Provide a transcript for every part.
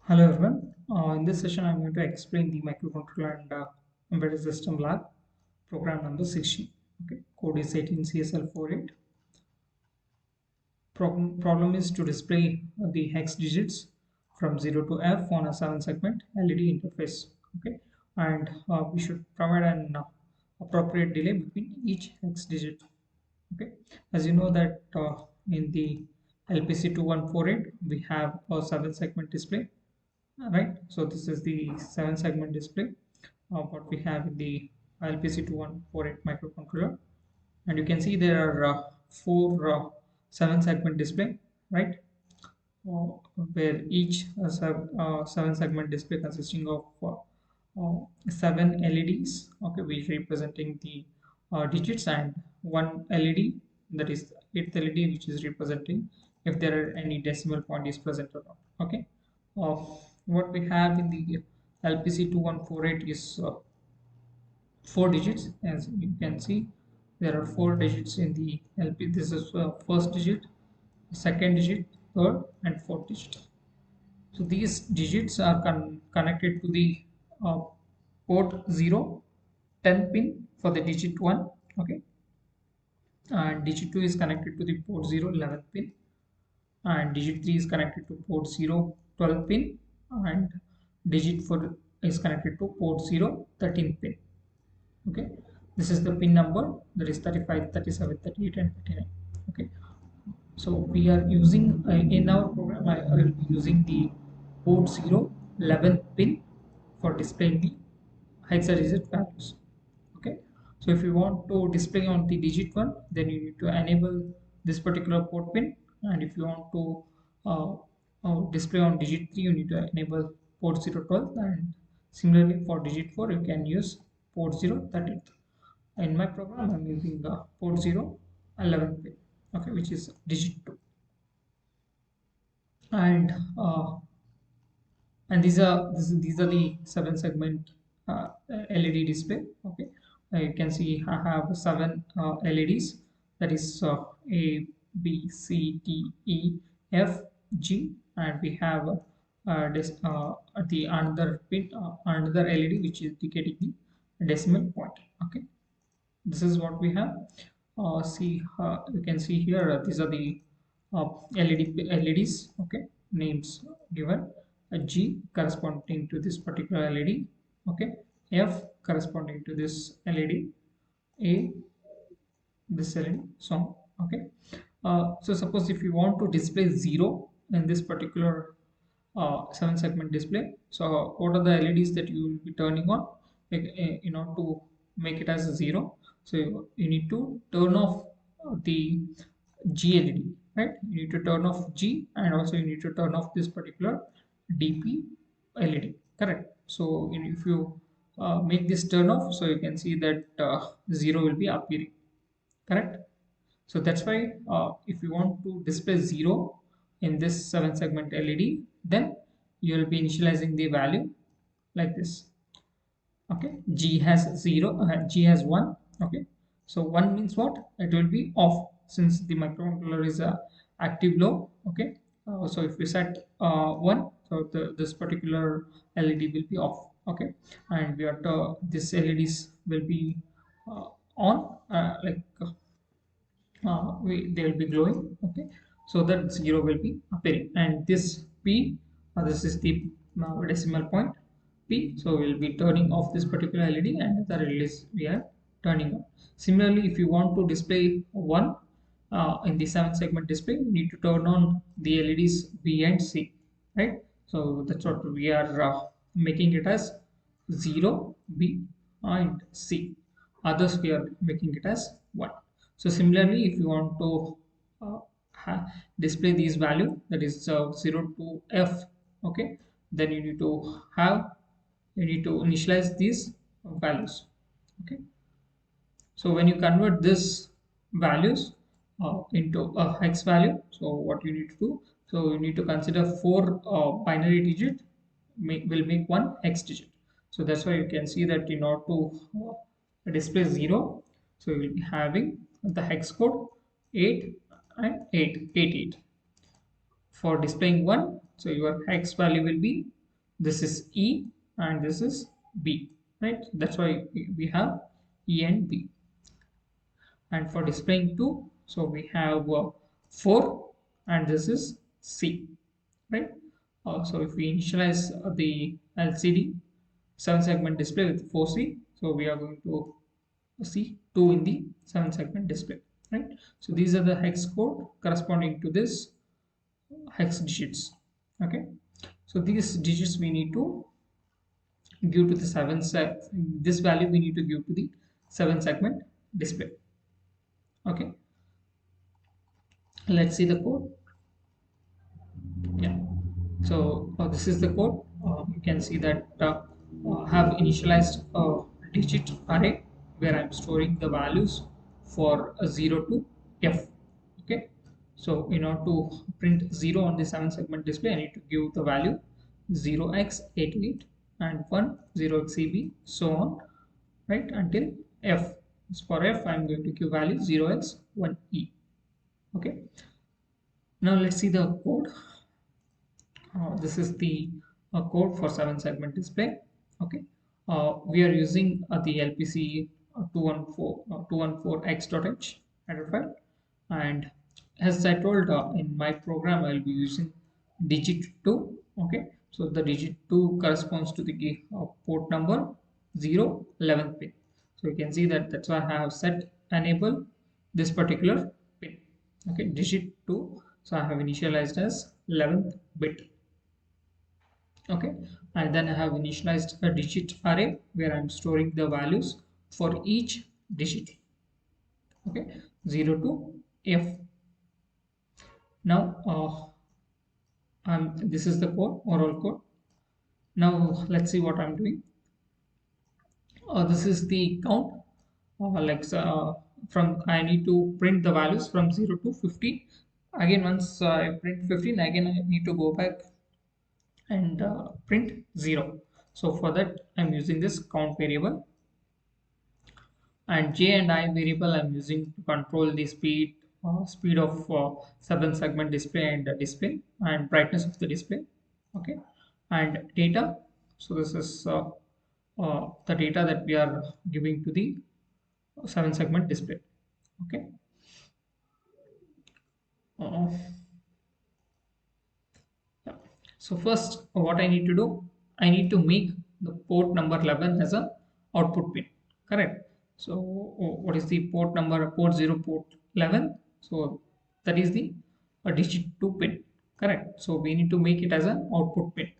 Hello everyone. In this session, I'm going to explain the microcontroller and embedded system lab program number 16. Okay, code is 18CSL48. Problem is to display the hex digits from 0 to F on a 7-segment LED interface. Okay, and we should provide an appropriate delay between each hex digit. Okay, as you know that in the LPC2148 we have a 7-segment display, right? So this is the 7-segment display of what we have in the LPC2148 microcontroller, and you can see there are four 7-segment display, right? Where each 7-segment display consisting of seven LEDs, okay, which representing the digits, and one LED, that is eighth LED, which is representing if there are any decimal point is present or not. Okay, uh, what we have in the LPC2148 is four digits. As you can see, there are four digits in the LP. This is first digit, second digit, third, and fourth digit. So these digits are connected to the uh, port 0, 10 pin for the digit 1. Okay, and digit 2 is connected to the port 0, 11 pin, and digit 3 is connected to port 0, 12 pin, and digit 4 is connected to port 0, 13 pin. Okay, this is the pin number, that is 35, 37, 38, and 39. Okay, so we are using in our program I will be using the port 0, 11 pin for displaying the hexadecimal values. Okay, so if you want to display on the digit 1, then you need to enable this particular port pin, and if you want to uh, display on digit 3, you need to enable port 0, 12, and similarly for digit 4 you can use port 0, 13. In my program I'm using the port 0, 11 pin, okay, which is digit 2. And these are the 7-segment LED display. Okay, you can see I have seven LEDs, that is A, B, C, D, E, F, G, and we have the another pin, another LED, which is indicating the decimal point. Okay, this is what we have. See, you can see here, these are the LEDs. Okay, names given. A G corresponding to this particular LED. Okay, F corresponding to this LED. A, this LED, so on. Okay, so suppose if you want to display 0 in this particular 7-segment display, so what are the LEDs that you will be turning on in order to make it as a 0? So you need to turn off the G LED, right? You need to turn off G, and also you need to turn off this particular DP LED, correct? So if you make this turn off, so you can see that 0 will be appearing, correct? So that's why if you want to display 0 in this 7-segment LED, then you will be initializing the value like this. Okay, G has 0, G has 1. Okay, so 1 means what? It will be off, since the microcontroller is active low. Okay, so if we set 1, so this particular LED will be off. Okay, and we are this LEDs will be on, they will be glowing. Okay, so that 0 will be appearing, and this P, this is the decimal point P, so we'll be turning off this particular LED, and the release we are turning on. Similarly, if you want to display 1 in the 7-segment display, you need to turn on the LEDs B and C, right? So that's what we are making it as 0, B, and C. Others we are making it as 1. So similarly, if you want to display these value, that is 0 to F, okay, then you need to initialize these values. Okay, so when you convert this values into a hex value, so what you need to do, so you need to consider four binary digit will make one hex digit. So that's why you can see that in order to display 0, so you will be having the hex code 8 and 8. For displaying 1, so your hex value will be This is E and this is B, right? That's why we have E and B. And for displaying 2, so we have 4 and this is C, right? So if we initialize the LCD 7 segment display with 4C, so we are going to see 2 in the 7 segment display, right? So these are the hex code corresponding to this hex digits. Okay, so these digits we need to give to the 7 this value we need to give to the 7 segment display. Okay, let's see the code. Yeah, so this is the code. You can see that have initialized a digit array where I'm storing the values for 0 to f. Okay, so in order to print 0 on the 7 segment display, I need to give the value 0x88 and 1 0xeb, so on, right, until f. So for f I'm going to give value 0x1e. Okay, now let's see the code. This is the code for 7 segment display. Okay, we are using the LPC 214x.h header file, and as I told in my program I'll be using digit 2. Okay, so the digit 2 corresponds to the port number 0 11th pin. So you can see that that's why I have set enable this particular pin. Okay, digit 2, so I have initialized as 11th bit. Okay, and then I have initialized a digit array where I'm storing the values for each digit. Okay, 0 to f. Now this is the code, overall code. Now let's see what I'm doing. This is the count, from I need to print the values from 0 to 15. Again, once I print 15, again I need to go back and print 0. So for that I'm using this count variable, and j and I variable I'm using to control the speed of 7 segment display and display and brightness of the display. Okay, and data, so this is the data that we are giving to the 7 segment display. Okay, uh, yeah. So first what I need to do, I need to make the port number 11 as a output pin, correct? So what is the port number? Port 0, port 11, so that is the digit 2 pin, correct? So we need to make it as an output pin,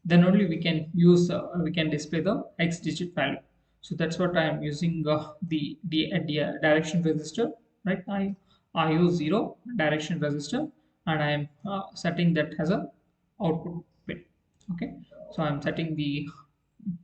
then only we can use we can display the x digit value. So that's what I am using the direction register, right? I use 0 direction register, and I am setting that as a output pin. Okay, so I'm setting the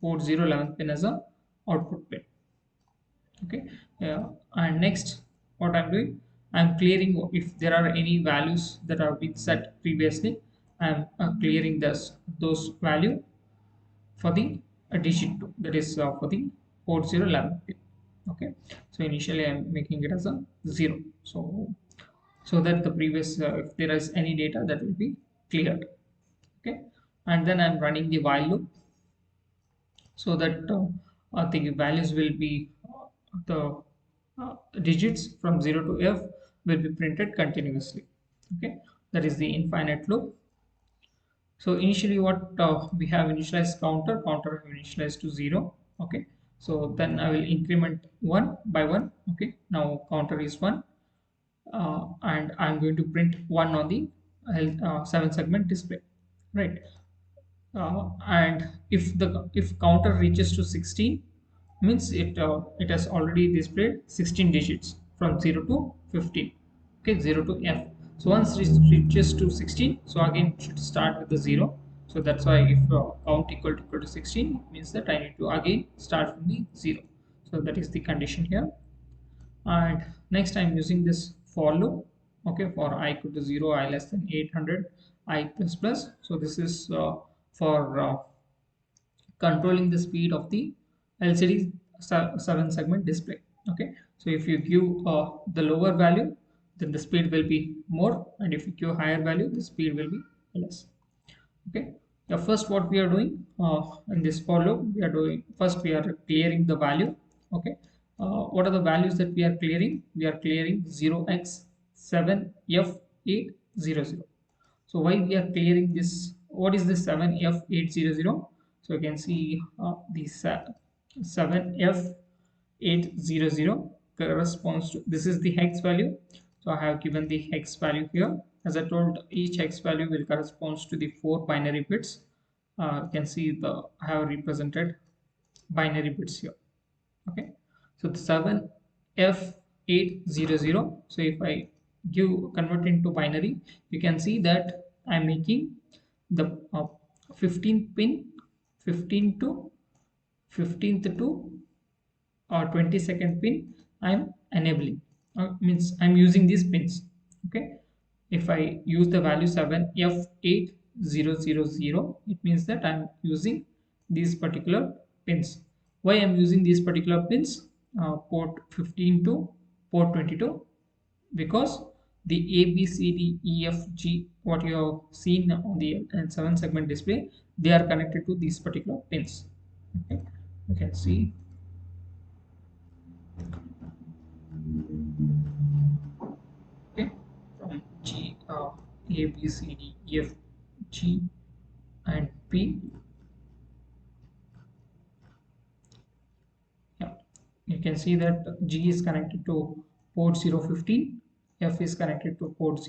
port 0 11th pin as a output pin. Okay, yeah. And next what I'm doing, I'm clearing if there are any values that have been set previously. I'm clearing those value for the digit 2, that is for the port 0 11 pin. Okay, so initially I'm making it as a 0, so that the previous if there is any data that will be cleared. Okay, and then I'm running the while loop, so that the values will be the digits from 0 to f will be printed continuously. Okay, that is the infinite loop. So initially what we have initialized counter have initialized to 0. Okay, so then I will increment 1 by 1. Okay, now counter is 1, and I'm going to print 1 on the 7 segment display, right? And if counter reaches to 16, means it has already displayed 16 digits from 0 to 15. Okay, 0 to f. So once it reaches to 16, so again it should start with the 0. So that's why if count equal to 16, it means that I need to again start from the 0. So that is the condition here. And next I'm using this for loop. Okay, for I equal to 0, I less than 800, I plus plus. So this is for controlling the speed of the LCD 7 segment display. Okay, so if you give the lower value, then the speed will be more, and if you give higher value, the speed will be less. Okay, Yeah, first what we are doing in this for loop, we are doing first we are clearing the value. Okay, what are the values that we are clearing? We are clearing 0x7f800. so why we are clearing this? What is this 7f800? So you can see this 7f800 corresponds to, this is the hex value. So I have given the hex value here. As I told, each hex value will corresponds to the 4 binary bits. You can see the I have represented binary bits here. Okay, so the 7f800. So if I give convert into binary, you can see that I'm making the 15 pin 15 to 15th to 22nd pin I'm enabling, means I'm using these pins. Okay, if I use the value 7f8000, it means that I'm using these particular pins. Why I'm using these particular pins, port 15 to port 22? Because the A B C D E F G, what you have seen on the 7 segment display, they are connected to these particular pins. Okay, you can see. Okay, from G, A, B, C, D, E, F, G, and P. Yeah, you can see that G is connected to port 015, F is connected to port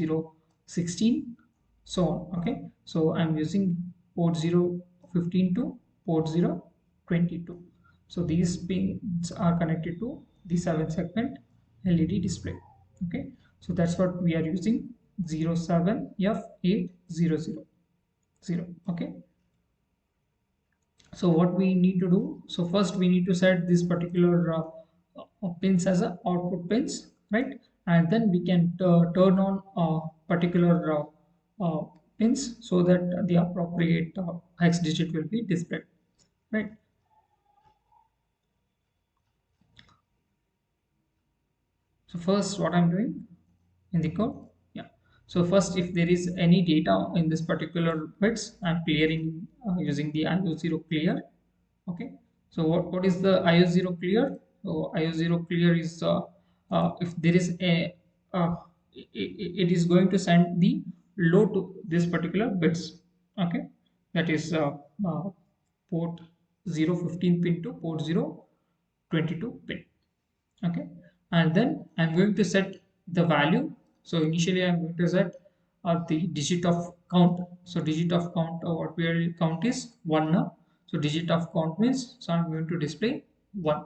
016, so on. Okay, so I'm using port 015 to port 022. So these pins are connected to the 7 segment LED display. Okay, so that's what we are using, 07F8000. Okay, so what we need to do, so first we need to set this particular pins as a output pins, right? And then we can turn on particular pins so that the appropriate hex digit will be displayed, right? So first what I'm doing in the code, yeah, so first if there is any data in this particular bits, I'm clearing using the IO0 clear. Okay, so what is the IO0 clear? So IO0 clear is if there is a uh, it is going to send the load to this particular bits. Okay, that is uh, port 015 pin to port 022 pin. Okay, and then I'm going to set the value. So initially I'm going to set the digit of count. So digit of count, what we will count is 1 now. So digit of count means, so I'm going to display 1.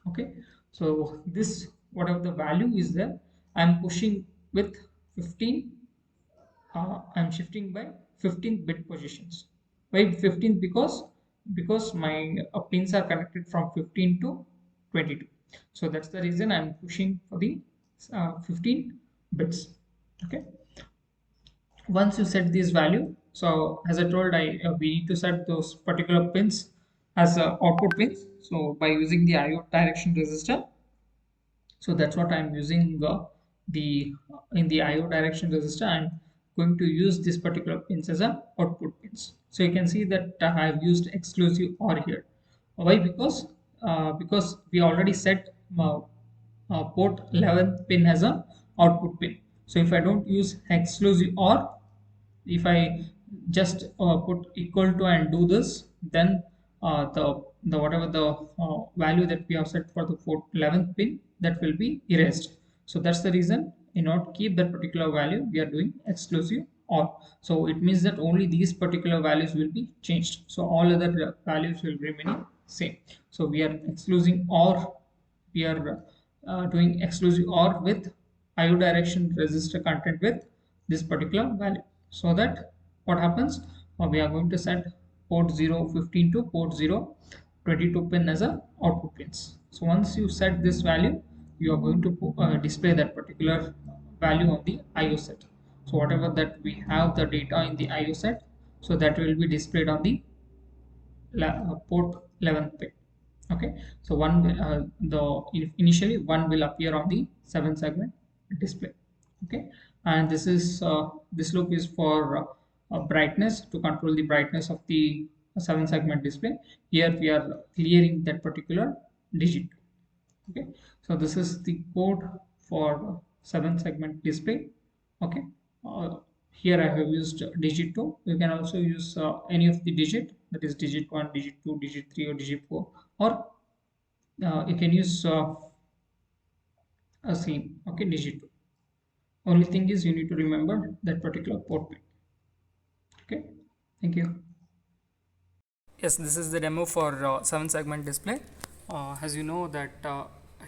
Okay, so this, whatever the value is there, I'm pushing with 15. I'm shifting by 15 bit positions. Why 15? Because my pins are connected from 15 to 22. So that's the reason I'm pushing for the 15 bits. Okay. Once you set this value, so as I told, we need to set those particular pins as output pins. So by using the IO direction resistor, so that's what I'm using the in the IO direction resistor. I'm going to use this particular pins as a output pins. So you can see that I've used exclusive OR here. Why? Because we already set port 11th pin as a output pin. So if I don't use exclusive OR, if I just put equal to and do this, then the whatever the value that we have set for the 11th pin, that will be erased. So that's the reason, in order to keep that particular value, we are doing exclusive OR. So it means that only these particular values will be changed. So all other values will remain same. So we are excluding OR, we are doing exclusive OR with IO direction resistor content with this particular value. So that what happens, we are going to set port 015 to port 022 pin as a output pins. So once you set this value, you are going to display that particular value on the IO set. So whatever that we have the data in the IO set, so that will be displayed on the port 11th pin. Okay, so one will, initially one will appear on the 7 segment display. Okay, and this is this loop is for brightness, to control the brightness of the 7 segment display. Here we are clearing that particular digit. Okay, so this is the code for 7 segment display. Okay, uh, here I have used digit 2. You can also use any of the digit, that is digit 1, digit 2, digit 3, or digit 4, or you can use a same, okay, digit 2. Only thing is you need to remember that particular port pin. Okay, thank you. Yes, this is the demo for 7 segment display. As you know that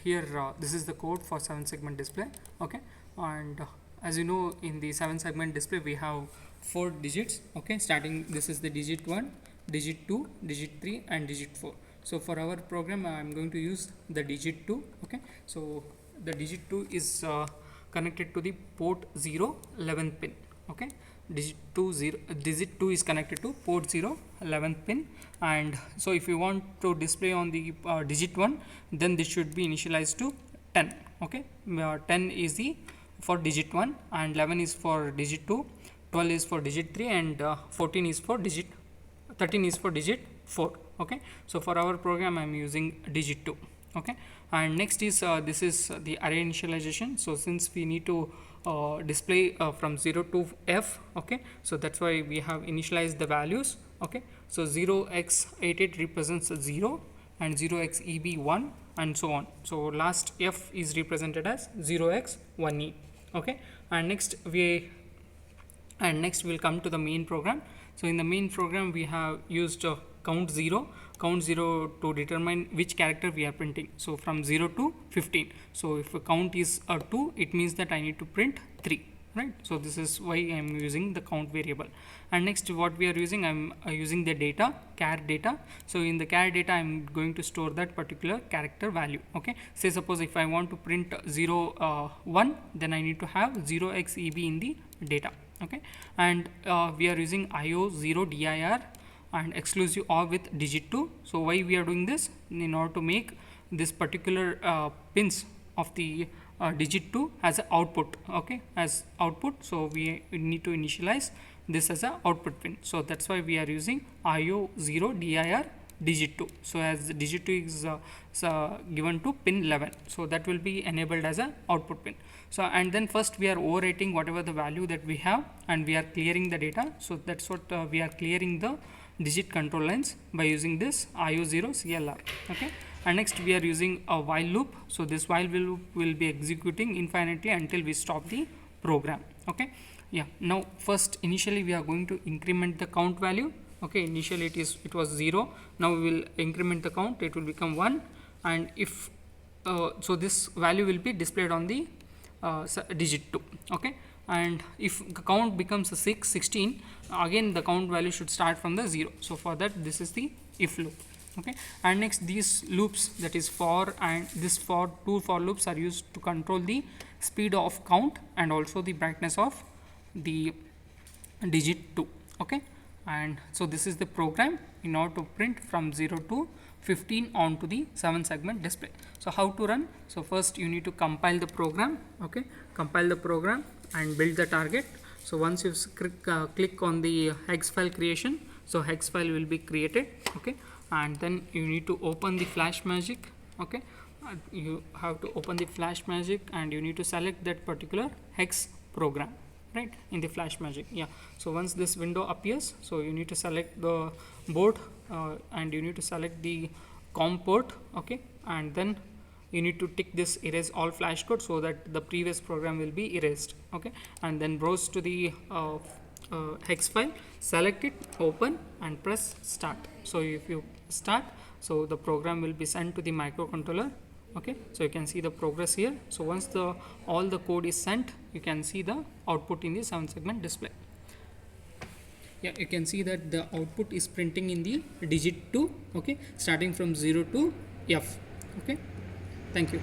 here this is the code for 7 segment display. Okay, and as you know, in the 7 segment display we have 4 digits. Okay, starting, this is the digit 1, digit 2, digit 3, and digit 4. So for our program I am going to use the digit 2. Okay, so the digit 2 is connected to the port 0 11th pin. Okay, digit 2 is connected to port 0 11th pin. And so if you want to display on the digit 1, then this should be initialized to 10. Okay, 10 is the for digit 1, and 11 is for digit 2, 12 is for digit 3, and 14 is for digit 13 is for digit 4. Okay, so for our program I am using digit 2. Okay, and next is this is the array initialization. So since we need to display from 0 to f, okay, so that's why we have initialized the values. Okay, so 0x88 represents 0, and 0xEB 1, and so on. So last f is represented as 0x1e. Okay, and next we'll come to the main program. So in the main program we have used count 0 to determine which character we are printing. So from 0 to 15. So if a count is 2, it means that I need to print 3, right? So this is why I am using the count variable. And next what we are using, I'm using the data, char data. So in the char data I'm going to store that particular character value. Okay, say suppose if I want to print 0 1, then I need to have 0xEB in the data. Okay, and we are using IO0 dir and exclusive OR with digit 2. So why we are doing this? In order to make this particular pins of the digit 2 as an output. Okay, as output. So we need to initialize this as a output pin. So that's why we are using IO0 dir digit 2. So as digit 2 is given to pin 11, so that will be enabled as a output pin. So and then first we are overwriting whatever the value that we have, and we are clearing the data. So that's what we are clearing the digit control lines by using this IO0 CLR. Okay, and next we are using a while loop. So this while loop will be executing infinitely until we stop the program. Okay, yeah, now first initially we are going to increment the count value. Okay, initially it was 0. Now we will increment the count, it will become 1, and if so this value will be displayed on the digit 2. Okay, and if the count becomes 16, again the count value should start from the 0. So for that, this is the if loop. Okay, and next these loops, that is for and this for, two for loops are used to control the speed of count and also the brightness of the digit 2. Okay, and so this is the program in order to print from 0 to 15 onto the 7 segment display. So how to run? So first you need to compile the program. Okay, compile the program and build the target. So once you click on the hex file creation, so hex file will be created. Okay, and then you need to open the FlashMagick. Okay, you have to open the FlashMagick and you need to select that particular hex program, right, in the FlashMagick. Yeah, so once this window appears, so you need to select the board and you need to select the COM port. Okay, and then you need to tick this erase all flash code so that the previous program will be erased. Okay, and then browse to the hex file, select it, open, and press start. So if you start, so the program will be sent to the microcontroller. Okay, so you can see the progress here. So once all the code is sent, you can see the output in the 7 segment display. Yeah, you can see that the output is printing in the digit 2. Okay, starting from 0 to F. Okay, thank you.